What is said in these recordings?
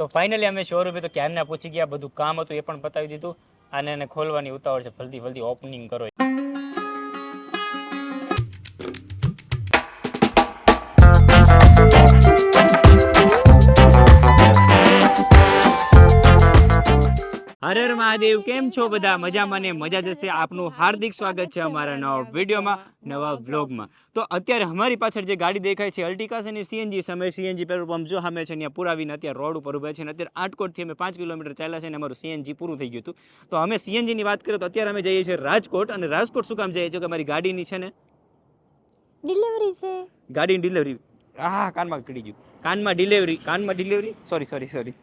તો ફાઇનલી અમે શોરૂમે તો ક્યારના પહોંચી ગયા, બધું કામ હતું એ પણ પતાવી દીધું અને એને ખોલવાની ઉતાવળ છે, જલ્દી જલ્દી ઓપનિંગ કરો. હર હર મહાદેવ, કેમ છો બધા? મજામાં ને મજા જશે. આપનું હાર્દિક સ્વાગત છે અમારા નવા વિડીયોમાં, નવા વ્લોગમાં. તો અત્યારે અમારી પાછળ જે ગાડી દેખાય છે અલ્ટિકા છે ને સીએનજી છે. અમે સીએનજી પેટ્રોલ પંપ જો સામે છે ત્યાં પુરાવીને અત્યારે રોડ ઉપર ઉભા છે. અને અત્યારે આટકોટથી અમે 5 કિલોમીટર ચાલ્યા છે અને અમારું સીએનજી પૂરું થઈ ગયું હતું. તો અમે સીએનજીની વાત કરીએ તો અત્યારે અમે જઈએ છીએ રાજકોટ. અને રાજકોટ શું કામ જઈએ છીએ કે અમારી ગાડીની છે ને ડિલિવરી છે. ગાડીની ડિલિવરી. કાનમાં કડી ગયું. કાનમાં ડિલિવરી સોરી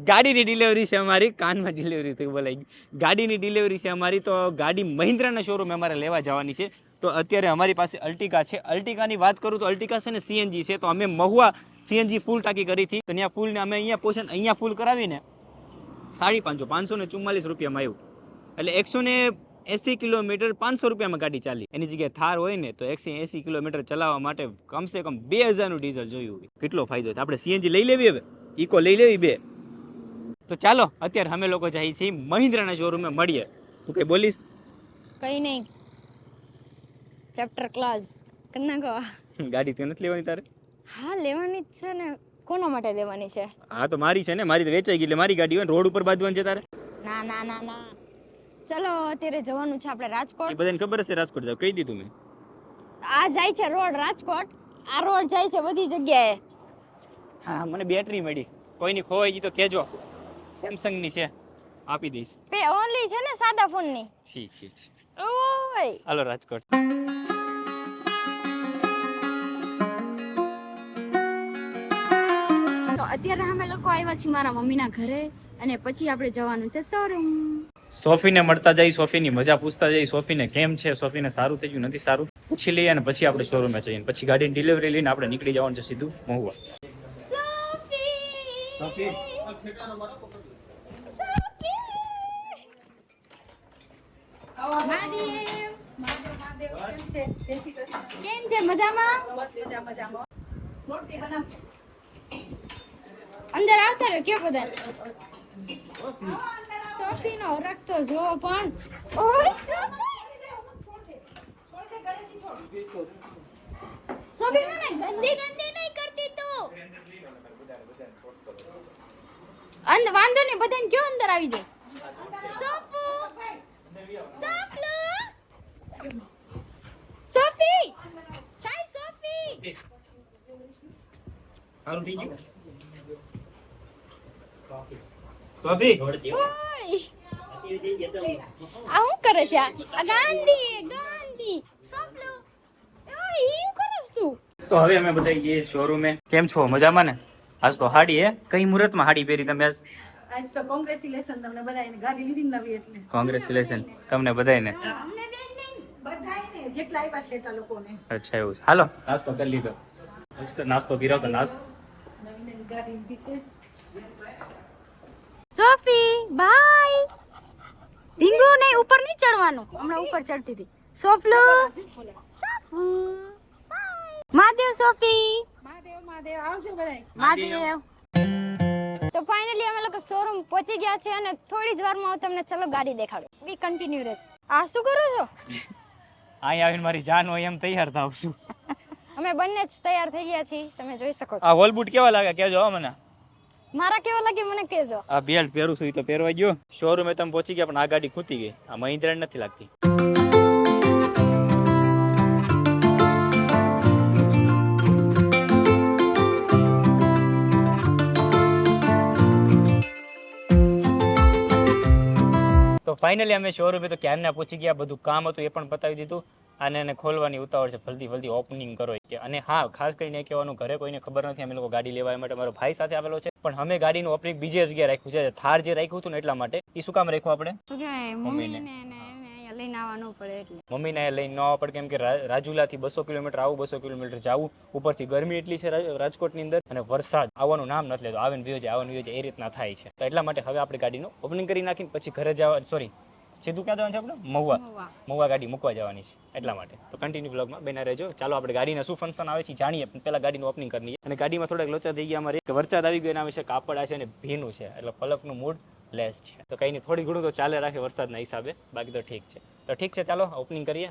ગાડીની ડિલિવરી છે અમારી. કાનમાં ડિલિવરી થઈ બોલાઈ ગયું. ગાડીની ડિલિવરી છે અમારી. તો ગાડી મહિન્દ્રાના શોરૂમે અમારે લેવા જવાની છે. તો અત્યારે અમારી પાસે અલ્ટિકા છે. અલ્ટિકાની વાત કરું તો અલ્ટિકા છે ને સીએનજી છે. તો અમે મહુવા સીએનજી ફૂલ ટાંકી કરી હતી. તો ત્યાં ફૂલને અમે અહીંયા ફૂલ કરાવીને 544 રૂપિયામાં આવ્યું. એટલે 180 કિલોમીટર 500 રૂપિયામાં ગાડી ચાલી. એની જગ્યાએ થાર હોય ને તો 180 કિલોમીટર ચલાવવા માટે કમસે કમ 2000નું ડીઝલ જોયું હોય. કેટલો ફાયદો થાય. આપણે સીએનજી લઈ લેવી, હવે ઇકો લઈ લેવી બે. તો ચાલો અત્યારે અમે લોકો જઈએ છીએ મહિન્દ્રાના શોરૂમે, મળીએ. તું કઈ બોલીશ? કઈ નહીં, ચેપ્ટર ક્લાસ કરી નાખો. ગાડી તો નથી લેવાની તારે? હા લેવાની જ છે ને. કોના માટે લેવાની છે? હા તો મારી છે ને, મારી તો વેચાઈ ગઈ એટલે મારી ગાડી હોય રોડ ઉપર બાંધવાની છે તારે? ના ના ના ના, ચલો અત્યારે જવાનું છે આપણે રાજકોટ. એ બધાને ખબર હશે રાજકોટ જાવ, કહી દીધું મેં. આ જાય છે રોડ રાજકોટ, આ રોડ જાય છે બધી જગ્યાએ. હા મને બેટરી મળી, કોઈની ખોવાઈ ગઈ તો કહેજો. સેમસંગ ની છે, આપી દઈશ. પે ઓનલી છે ને સાદા ફોન ની. છી ઓય હાલો રાજકોટ. તો અત્યારે અમે લોકો આવ્યા છીએ મારા મમ્મીના ઘરે અને પછી આપણે જવાનું છે શોરૂમ. સોફીને મળતા જઈ, સોફીની મજા પૂછતા જઈ, સોફીને કેમ છે, સોફીને સારું થઈ ગયું નથી સારું પૂછી લઈએ અને પછી આપણે શોરૂમે જઈએ. પછી ગાડીની ડિલિવરી લઈને આપણે નીકળી જવાનું છે સીધું મહુવા. સોફી કેમ છે? મજામાં? અંદર આવતા રહ્યો કે બધા. સોફી નો રખતો જો પણ. ઓય સોફી મને ગંદી નહીં કરતી તું. વાંધો નહીં, બધાને કયો અંદર આવી જાય. સોફુ સોફી સાઈ સોફી. સારું થઈ ગયું. સોફી ઓય આ હું કરે છે? આ ગાંધી સોફલો. ઓય ઈ કરસ તું. તો હવે અમે બધા ગઈએ શોરૂમે. કેમ છો? મજામાં ને? આજ તો હાડી હે, કઈ મુહૂર્તમાં હાડી પહેરી તમે આજ? આજ તો કોંગ્રેચ્યુલેશન તમને બધાને, ગાડી લીધી નવી એટલે. કોંગ્રેચ્યુલેશન તમને બધાને. અમને નહીં બધાને જેટલા આવ્યા છે એટલા લોકોને. અચ્છા એવું છે. હાલો નાસ્તો કરી લીધો. નાસ્તો કર્યો તો નાસ્તો. નવી નવી ગાડી લીધી છે. Sophie by. ઢીંગુ નહીં, ઉપર નહીં ચડવાનું. હમણાં ઉપર ચડતી હતી. સોફલો સાફુ બાય. મહાદેવ સોફી. મહાદેવ આવજો બધાય. મહાદેવ. તો ફાઇનલી અમે લોકો શોરૂમ પહોંચી ગયા છે અને થોડી જ વારમાં હું તમને ચલો ગાડી દેખાડું. બી કન્ટિન્યુ રહેજો. આ શું કરો છો? અહીં આવીને મારી જાન હોય એમ તૈયાર થાવ છું. અમે બંને જ તૈયાર થઈ ગયા છીએ, તમે જોઈ શકો છો. આ વોલ બૂટ કેવા લાગે કહેજો હો મને. મારા કેવા લાગે મને કહેજો. આ બેલ્ટ પહેરું છું તો પહેરવા ગયો. શોરૂમે તમે પહોંચી ગયા પણ આ ગાડી ખૂટી ગઈ. આ મહિન્દ્રા નથી લાગતી. તો ફાઇનલી અમે શોરૂમે તો ક્યારના પહોંચી ગયા, બધું કામ હતું એ પણ પતાવી દીધું અને એને ખોલવાની ઉતાવળ છે, જલ્દી જલ્દી ઓપનિંગ કરો કે. અને હા ખાસ કરીને કહેવાનું, ઘરે કોઈને ખબર નથી અમે લોકો ગાડી લેવા માટે મારો ભાઈ સાથે આવેલો છે, પણ અમે ગાડીનું ઓપનિંગ બીજી જગ્યાએ રાખ્યું છે. થાર જે રાખ્યું હતું ને એટલા માટે. એ શું કામ રાખ્યું આપણે? શું કહેવાય, મમ્મીને અહીંયા લઈને આવવાનું પડે એટલે. મમ્મીને લઈને ન આવવા પડે કેમ કે રાજુલાથી 200 કિલોમીટર આવું, 200 કિલોમીટર જવું. ઉપરથી ગરમી એટલી છે રાજકોટની અંદર અને વરસાદ આવવાનું નામ નથી લેતો. આવે ને વ્યો જાય, આવે ને વ્યો જાય, એ રીતના થાય છે. તો એટલા માટે હવે આપણે ગાડીનું ઓપનિંગ કરી નાખીને પછી ઘરે જવા, સોરી સીધું ક્યાં જવાનું છે આપણે મહુવા ગાડી મૂકવા જવાની છે એટલા માટે તો કન્ટિન્યુ બ્લોગમાં બના રહેજો. ચાલો આપણે ગાડીના શું ફંક્શન આવે છે જાણીએ, પણ પહેલા ગાડીનું ઓપનિંગ કરી લઈએ. અને ગાડીમાં થોડાક લોચા થઈ ગયા અમારે, એક વરસાદ આવી ગયો એના વિશે કાપડ છે અને ભીનું છે એટલે પલકનું મૂડ લેસ છે. તો કંઈ નહીં, થોડી ઘણું તો ચાલે રાખે વરસાદના હિસાબે, બાકી તો ઠીક છે. તો ઠીક છે, ચાલો ઓપનિંગ કરીએ.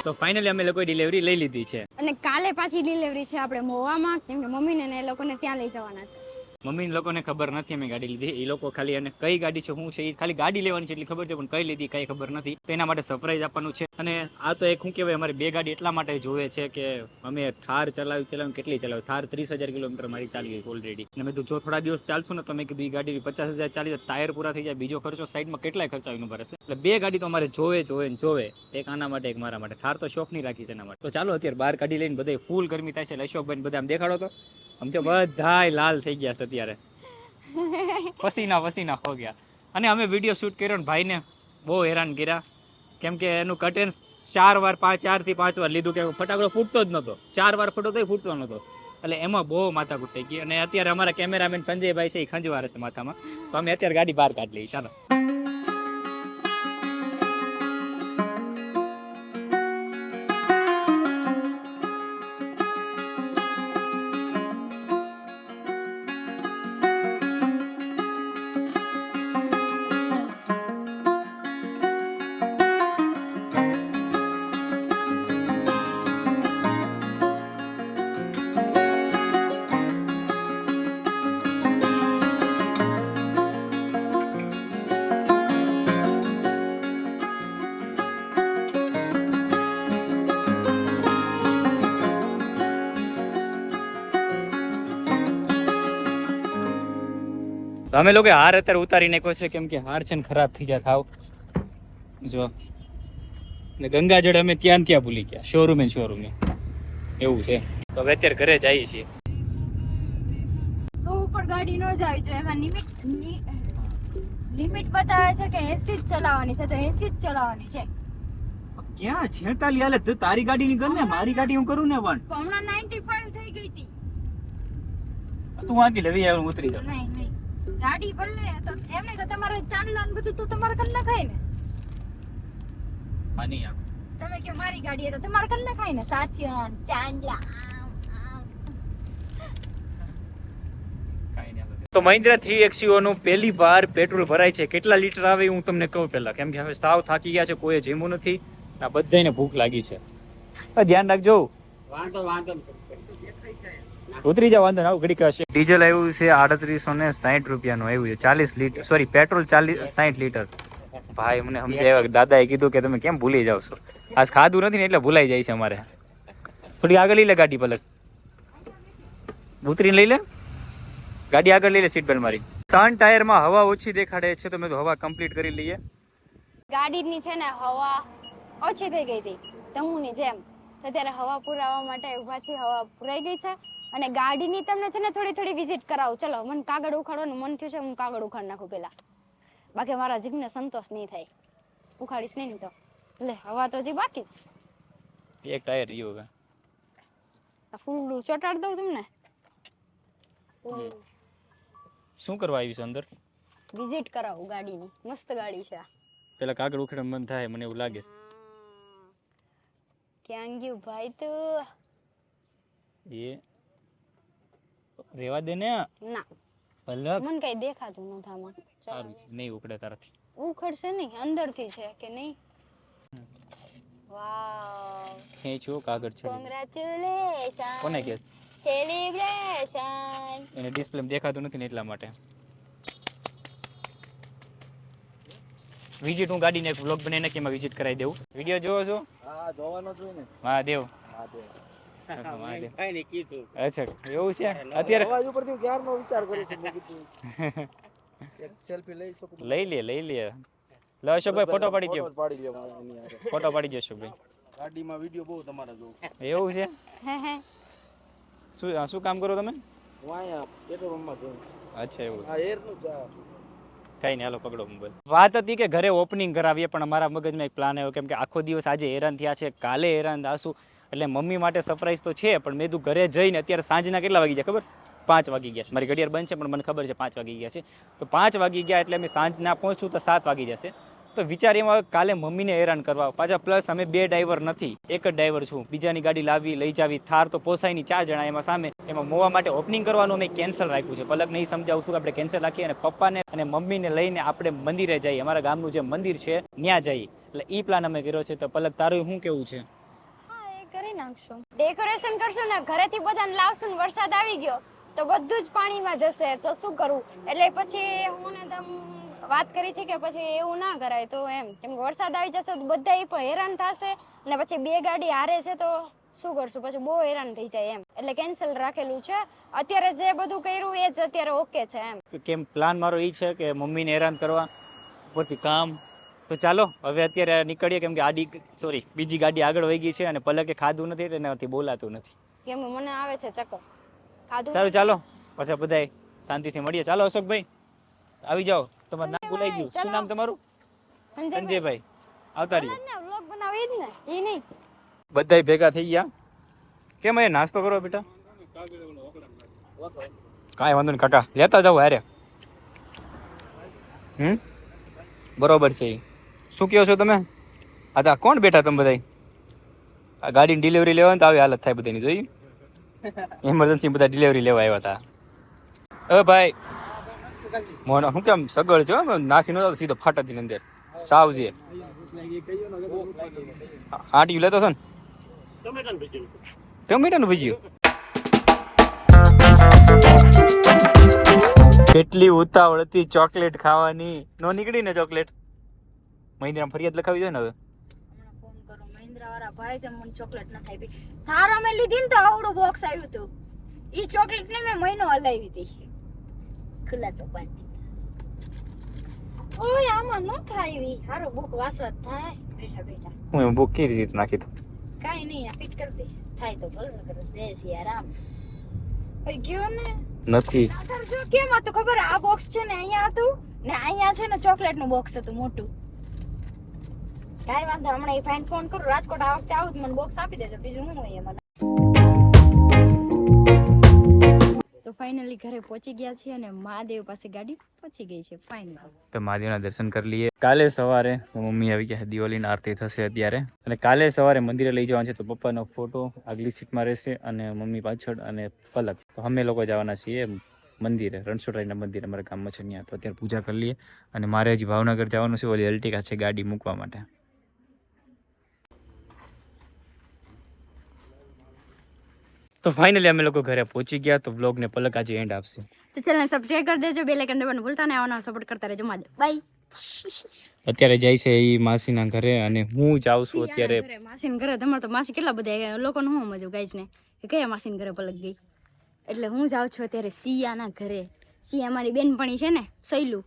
તો ફાઇનલી અમે લોકોએ ડિલિવરી લઈ લીધી છે. અને કાલે પાછી ડિલિવરી છે આપણે મોવામાં, કેમ કે મમ્મીને ને એ લોકોને ત્યાં લઈ જવાના છે. મમ્મીને લોકોને ખબર નથી અમે ગાડી લીધી, એ લોકો ખાલી અને કઈ ગાડી છે શું છે એ ખાલી ગાડી લેવાની છે એટલી ખબર છે, પણ કઈ લીધી કઈ ખબર નથી. તો એના માટે સરપ્રાઈઝ આપવાનું છે. અને આ તો એક શું કહેવાય, અમારી બે ગાડી એટલા માટે જોવે છે કે અમે થાર ચલાવી કેટલી ચલાવી, થાર 30,000 કિલોમીટર મારી ચાલી ગઈ ઓલરેડી. અને મેં જો થોડા દિવસ ચાલશું ને તો મેં કીધું એ ગાડી 50,000 ચાલી જાય, ટાયર પૂરા થઈ જાય, બીજો ખર્ચો સાઈડમાં કેટલાય ખર્ચા આવીને ભરશે. એટલે બે ગાડી તો અમારે જોવે, એક આના માટે એક મારા માટે. થાર તો શોખ નહીં રાખી છે એના માટે. તો ચાલો અત્યારે બહાર કાઢી લઈને બધા ફૂલ ગરમી થાય છે. એટલે અશોકભાઈ બધા આમ દેખાડો તો, આમ તો બધાય લાલ થઈ ગયા છે અત્યારે, પસીના હો ગયા. અને અમે વિડીયો શૂટ કર્યો ને ભાઈને બહુ હેરાન કર્યા, કેમ કે એનું કટેન્સ 4 થી 5 વાર લીધું, કે ફટાકડો ફૂટતો જ નહોતો. 4 વાર ફૂટો તોય ફૂટતો નહોતો, એટલે એમાં બહુ માથાકૂટ થઈ ગઈ. અને અત્યારે અમારા કેમેરામેન સંજયભાઈ છે એ ખંજવારે છે માથામાં, તો અમે અત્યારે ગાડી બહાર કાઢી લઈએ. ચાલો તો અમે લોકો હાર અત્યારે ઉતારી નાખ્યો છે, કેમ કે હાર છે ને ખરાબ થઈ જાય થાવ. જો ને ગંગાજળ અમે ત્યાં ભૂલી ગયા, શોરૂમે એવું છે. તો હવે અત્યારે ઘરે જઈએ છીએ. સો ઉપર ગાડી ન જાવી જોઈએ, એમાં લિમિટ બતાવે છે કે 80 જ ચલાવવાની છે, તો 80 જ ચલાવવાની છે. ક્યાં 46 હાલે તો તારી ગાડી ની કર ને, મારી ગાડી હું કરું ને. પણ હમણાં 95 થઈ ગઈ હતી. તું આગી લેવી આવે ઉતરી જાવ. નહીં ગાડી ભલે તો એમ નહીં તો તમારે ચાંદલા ને બધું તો તમારે કર નખાય ને. માની આપ તમે કે મારી ગાડી તો તમારે કર નખાય ને, સાથિયન ચાંદલા. તો મહિન્દ્રા 3XU નું પહેલી વાર પેટ્રોલ ભરાય છે. કેટલા લીટર આવે હું તમને કહું પહેલા, કેમ કે હવે સાવ થાકી ગયા છે, કોઈ જીમું નથી, આ બધાને ભૂખ લાગી છે. ધ્યાન રાખજો. ઉતરી જાવ, વાંધો ના ઘડી કરશે. ડીઝલ આવ્યું છે 3860 રૂપિયાનું આવ્યું છે, 40 લીટર, સોરી પેટ્રોલ 60 લીટર. ભાઈ મને સમજાવ્યા, દાદાએ કીધું કે તમે કેમ ભૂલી જાવ છો, આજ ખાધું નથી ને એટલે ભૂલાઈ જાય છે અમારે. થોડી આગળ લઈ લે ગાડી, પલક ઉતરીને લઈ લે ગાડી, આગળ લઈ લે સીટ બેલ્ટ મારી. 3 ટાયરમાં હવા ઓછી દેખાડે છે, તો મેં તો હવા કમ્પ્લીટ કરી લઈએ. ગાડીની છે ને હવા ઓછી થઈ ગઈ હતી તમુની જેમ, અત્યારે હવા પુરાવા માટે ઊભા છે, હવા પુરાઈ ગઈ છે. અને ગાડીની તમને છે ને થોડી વિઝિટ કરાવું. ચલો, મને કાગળ ઉખાડવાનું મન થયું છે, હું કાગળ ઉખાડ નાખું પેલા, બાકી મારા જીભને સંતોષ નહીં થાય. ઉખાડીશ નહીં તો લે, હવા તો હજી બાકી જ. એક ટાયર રહ્યું હવે, ફૂલ ચોટાડ દઉં તમને. શું કરવા આવી છે અંદર? વિઝિટ કરાવું ગાડીની, મસ્ત ગાડી છે આ. પેલા કાગળ ઉખેડવા મન થાય મને એવું લાગે છે. ક્યાં ગયું ભાઈ તું? એ રેવા દે ને. ના પલક મને કઈ દેખાતું નથી આમાં. સારું છે, નહીં ઉખડે તારાથી. ઉખડશે નહીં, અંદરથી છે કે નહીં? વાવ, ખેંચો કાગળ છે. કોંગ્રેચ્યુલેશન. કોને કેસ? સેલિબ્રેશન. એને ડિસ્પ્લે દેખાતું નથી ને એટલા માટે. વિઝિટ હું ગાડીને એક વ્લોગ બનાવીને કે એમાં વિઝિટ કરાવી દેવું. વિડીયો જોવો છો? હા જોવાનો જ હોય ને. મહાદેવ. મહાદેવ. મહાદેવ. કાઈ નહીં કીધું. અચ્છા એવું છે અત્યારે અવાજ ઉપરથી હું ક્યારનો વિચાર કરું છું મેં કીધું એક સેલ્ફી લઈ શકું. લઈ લે લો અશોકભાઈ ફોટો પાડી દો. ફોટો પાડી લ્યો મારા એની હારે. ફોટો પાડી દો અશોકભાઈ. ગાડીમાં વિડિયો બહુ તમારા જોઉં. એવું છે? હે હે. શું કામ કરો તમે? હું અહીંયા પેટ્રોલ પંપમાં જોઉં. અચ્છા એવું આ એરનું જ આ. કઈ નહીં હાલો પકડો મોબાઈલ. વાત હતી કે ઘરે ઓપનિંગ કરાવીએ પણ અમારા મગજમાં એક પ્લાન આવ્યો કેમ કે આખો દિવસ આજે હેરાન થયા છે, કાલે હેરાન થાશું એટલે મમ્મી માટે સરપ્રાઈઝ તો છે પણ મેં કીધું ઘરે જઈને અત્યારે સાંજના કેટલા વાગી ગયા ખબર છે? 5 વાગી ગયા છે. મારી ઘડિયાળ બંધ છે પણ મને ખબર છે 5 વાગી ગયા છે. તો 5 વાગી ગયા એટલે અમે સાંજના પહોંચું તો 7 વાગી જશે. તો વિચાર એમાં આવે કાલે મમ્મીને હેરાન કરવા પાછા પ્લસ અમે 2 ડ્રાઈવર નથી, એક જ ડ્રાઈવર છું. બીજાની ગાડી લાવી લઈ જાવી થાર તો પોસાય નહીં, 4 જણા એમાં સામે એમાં મોવા માટે ઓપનિંગ કરવાનું અમે કેન્સલ રાખ્યું છે. પલક નહીં સમજાવું છું કે આપણે કેન્સલ રાખીએ અને પપ્પાને અને મમ્મીને લઈને આપણે મંદિરે જઈએ, અમારા ગામનું જે મંદિર છે ત્યાં જઈએ એટલે એ પ્લાન અમે કર્યો છે. તો પલક તારું શું કેવું છે? હા એ કરી નાખશું. ડેકોરેશન કરશું ને ઘરેથી બધાને લાવશું ને વરસાદ આવી ગયો તો બધું જ પાણીમાં જશે તો શું કરવું? એટલે પછી હું ને તમ વાત કરી છે કે પછી એવું ના કરાય તો એમ, કેમ કે વરસાદ આવી જશે તો બધા એ પણ હેરાન થશે અને પછી 2 ગાડી હારે છે તો શું કરશું? પછી બહુ હેરાન થઈ જાય એમ, એટલે કેન્સલ રાખેલું છે. અત્યારે જે બધું કર્યું એ જ અત્યારે ઓકે છે એમ. કેમ પ્લાન મારો એ છે કે મમ્મીને હેરાન કરવા ઉપરથી કામ. તો ચાલો હવે અત્યારે નીકળીએ કેમ કે બીજી ગાડી આગળ વહી ગઈ છે અને પલકે ખાધું નથી એટલે એનાથી બોલાતું નથી. કેમ મને આવે છે ચક્કર. ખાધું સારું ચાલો પછી બધાય શાંતિથી મળીએ. ચાલો અશોકભાઈ આવી જાઓ. તમારું નામ ભૂલાઈ ગયું. શું નામ તમારું? સંજયભાઈ. આવતા રહ્યો. વ્લોગ બનાવી જ ને ઈ નહીં. બધાય ભેગા થઈ ગયા. કેમ એ નાસ્તો કરો બેટા? કાંઈ વાંધો નહીં કાકા, લેતા જાવ હારે. બરોબર છે. શું કહો છો તમે? હા કોણ બેઠા તમે બધાય? આ ગાડીની ડિલિવરી લેવા તો આવી હાલત થાય બધાની. જોઈ ઇમરજન્સી બધા ડિલિવરી લેવા આવ્યા હતા. ભાઈ મોનો હું કેમ સગળ છો? નાખી નો સીધો ફાટાથી અંદર સાવજે. આટિયું લેતો હતો ને ટમેટાનું ભજીયું. કેટલી ઉતાવળ હતી ચોકલેટ ખાવાની. નો નીકળી ને ચોકલેટ. મહિન્દ્રા ફરિયાદ લખાવી જોઈએ ને હવે. હમણાં ફોન કરો મહિન્દ્રા વાળા ભાઈ, તે મને ચોકલેટ ન ખાઈ. થારો મેં લીધી ને તો આવડું બોક્સ આવ્યું હતું. ઈ ચોકલેટ ને મેં મહિનો હલાવી હતી. ખુલાસો પાડી. ઓય આમાં ન થાય. હારો બુક વાસવા થાય બેઠા બેઠા. હું એમ બુક કેવી રીતે નાખી દઉં? કાઈ નહીં, આ ફિટ કરી દઈશ. થાય તો ભલે, ન કરે જય સિયારામ. ઓય ગયો ને નથી. આગળ જો કેમ હતું ખબર? આ બોક્સ છે ને અહીંયા હતું ને અહીંયા છે ને ચોકલેટ નું બોક્સ હતું મોટું. કાઈ વાંધો, હમણાં એ ફાઈન ફોન કરું. રાજકોટ આ વખતે આવું મને બોક્સ આપી દેજો. બીજું શું હોય મને. તો ફાઇનલી ઘરે પહોંચી ગયા છીએ અને મહાદેવ પાસે ગાડી પહોંચી ગઈ છે ફાઇનલ. તો મહાદેવના દર્શન કરી લઈએ. કાલે સવારે મમ્મી આવી ગયા, દિવાળીની આરતી થશે અત્યારે અને કાલે સવારે મંદિરે લઈ જવાનું છે. તો પપ્પાનો ફોટો આગલી સીટમાં રહેશે અને મમ્મી પાછળ અને પલક. તો અમે લોકો જવાના છીએ મંદિરે, રણછોડરાયના મંદિરે અમારા ગામમાં છે ત્યાં. તો અત્યારે પૂજા કરી લઈએ અને મારે હજી ભાવનગર જવાનું છે. ઓલી અલ્ટિકા છે ગાડી મૂકવા માટે. તો ફાઇનલી અમે લોકો ઘરે પહોંચી ગયા. તો વ્લોગને પલક આજે એન્ડ આપશે. તો ચેનલ સબસ્ક્રાઇબ કરી દેજો, બેલ આઇકન દબાવવાનું ભૂલતા નહીં. આવવાનો સપોર્ટ કરતા રહેજો. મહાદેવ બાય. અત્યારે જાય છે એ માસીના ઘરે અને હું જાઉં છું અત્યારે માસીના ઘરે. તમારે તો માસી કેટલા બધા લોકોને હું સમજો ગાઈસ ને કે કયા માસીના ઘરે પલક ગઈ. એટલે હું જાઉં છું અત્યારે સિયાના ઘરે. સિયા મારી બેનપણી છે ને સૈલું.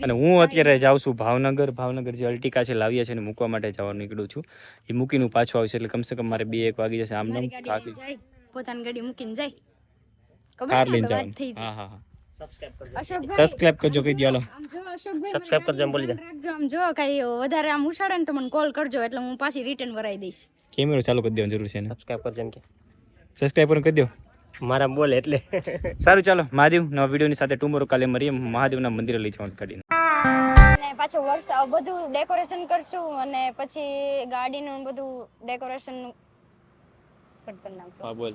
અને હું અત્યારે જાઉં છું ભાવનગર જે અલ્ટિકા છે લાવ્યા છે ને મૂકવા માટે જવાનું નીકળું છું. એ મૂકીને પાછું આવશે એટલે કમસે કમ મારે 2-1 વાગી જશે. આમ નામ પોતાની ગાડી મૂકીને જાય. કાર લઈને જવાનું. હા સબસ્ક્રાઇબ કરજો કહી દો. હાલો સબસ્ક્રાઇબ કરજો બોલી દે. આમ જો કઈ વધારે આમ ઉછાળે ને તો મને કોલ કરજો એટલે હું પાછી રિટર્ન ભરાઈ દઈશ. કેમેરો ચાલુ કરી દેવાની જરૂર છે ને. સબસ્ક્રાઇબ કરજો કે સબસ્ક્રાઇબ કરી દો. મારા બોલે એટલે સારું ચાલો મહાદેવ નવા વિડીયોની સાથે ટુમોરો કાલે મળીએ. મહાદેવના મંદિરે લઈ જવાનું ગાડીને. અને પાછું બધું ડેકોરેશન કરશું અને પછી ગાડીનું બધું ડેકોરેશન કટ કરી નાખજો. હા બોલ.